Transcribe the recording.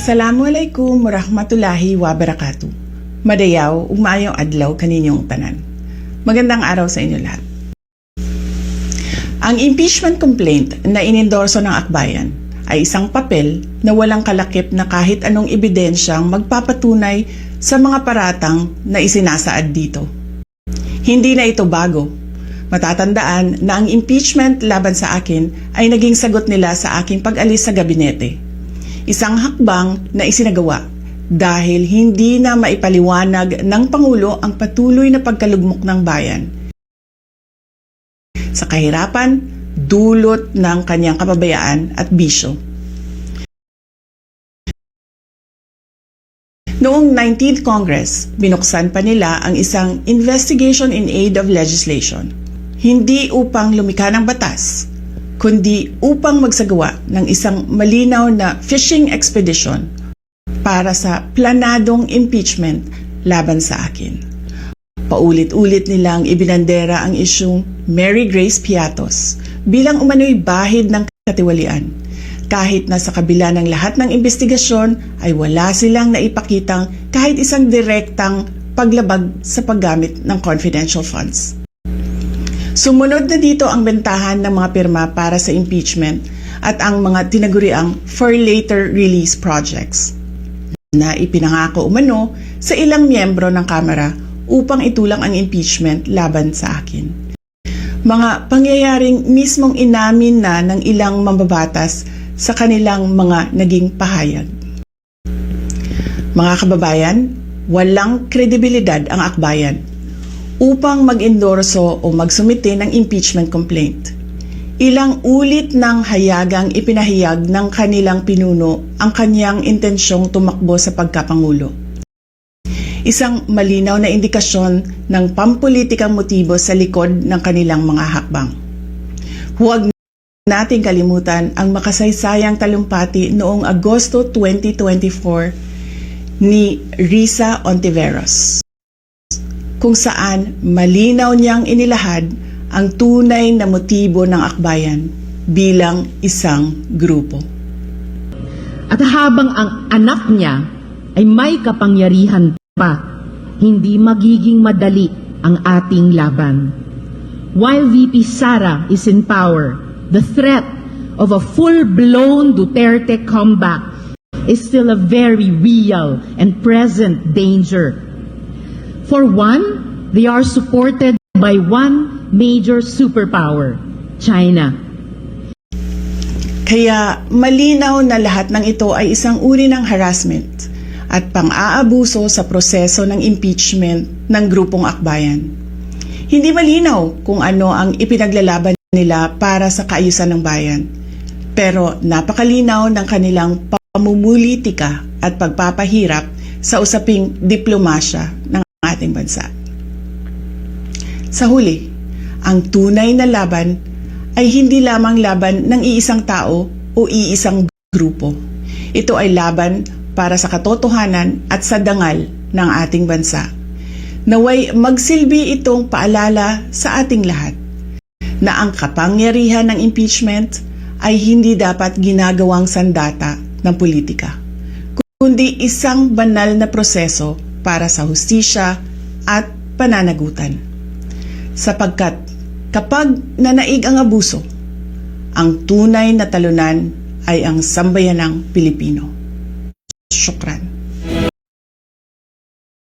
Assalamualaikum warahmatullahi wabarakatuh. Madayaw ug maayong adlaw kaninyong tanan. Magandang araw sa inyo lahat. Ang impeachment complaint na inendorso ng akbayan ay isang papel na walang kalakip na kahit anong ebidensyang magpapatunay sa mga paratang na isinasaad dito. Hindi na ito bago. Matatandaan na ang impeachment laban sa akin ay naging sagot nila sa aking pag-alis sa gabinete. Isang hakbang na isinagawa dahil hindi na maipaliwanag ng Pangulo ang patuloy na pagkalugmok ng bayan sa kahirapan dulot ng kanyang kapabayaan at bisyo. Noong 19th Congress, binuksan pa nila ang isang Investigation in Aid of Legislation, hindi upang lumikha ng batas, kundi upang magsagawa ng isang malinaw na fishing expedition para sa planadong impeachment laban sa akin. Paulit-ulit nilang ibinandera ang isyung Mary Grace Piatos bilang umano'y bahid ng katiwalian, kahit na sa kabila ng lahat ng investigasyon ay wala silang naipakitang kahit isang direktang paglabag sa paggamit ng confidential funds. Sumunod na dito ang bentahan ng mga pirma para sa impeachment at ang mga tinaguriang for later release projects na ipinangako umano sa ilang miyembro ng Kamara upang itulang ang impeachment laban sa akin. Mga pangyayaring mismong inamin na ng ilang mambabatas sa kanilang mga naging pahayag. Mga kababayan, walang kredibilidad ang akbayan upang mag-endorso o magsumite ng impeachment complaint. Ilang ulit ng hayagang ipinahayag ng kanilang pinuno ang kanyang intensyong tumakbo sa pagkapangulo. Isang malinaw na indikasyon ng pampulitikang motibo sa likod ng kanilang mga hakbang. Huwag nating kalimutan ang makasaysayang talumpati noong Agosto 2024 ni Risa Ontiveros, kung saan malinaw niyang inilahad ang tunay na motibo ng akbayan bilang isang grupo. At habang ang anak niya ay may kapangyarihan pa, hindi magiging madali ang ating laban. While VP Sara is in power, the threat of a full-blown Duterte comeback is still a very real and present danger. For one, they are supported by one major superpower, China. Kaya malinaw na lahat ng ito ay isang uri ng harassment at pang-aabuso sa proseso ng impeachment ng grupong akbayan. Hindi malinaw kung ano ang ipinaglalaban nila para sa kaayusan ng bayan, pero napakalinaw ng kanilang pamumulitika at pagpapahirap sa usaping diplomasya ng ating bansa. Sa huli, ang tunay na laban ay hindi lamang laban ng iisang tao o iisang grupo. Ito ay laban para sa katotohanan at sa dangal ng ating bansa. Naway magsilbi itong paalala sa ating lahat na ang kapangyarihan ng impeachment ay hindi dapat ginagawang sandata ng politika, kundi isang banal na proseso para sa hustisya at pananagutan. Sapagkat kapag nanaig ang abuso, ang tunay na talunan ay ang sambayanang Pilipino. Syukran.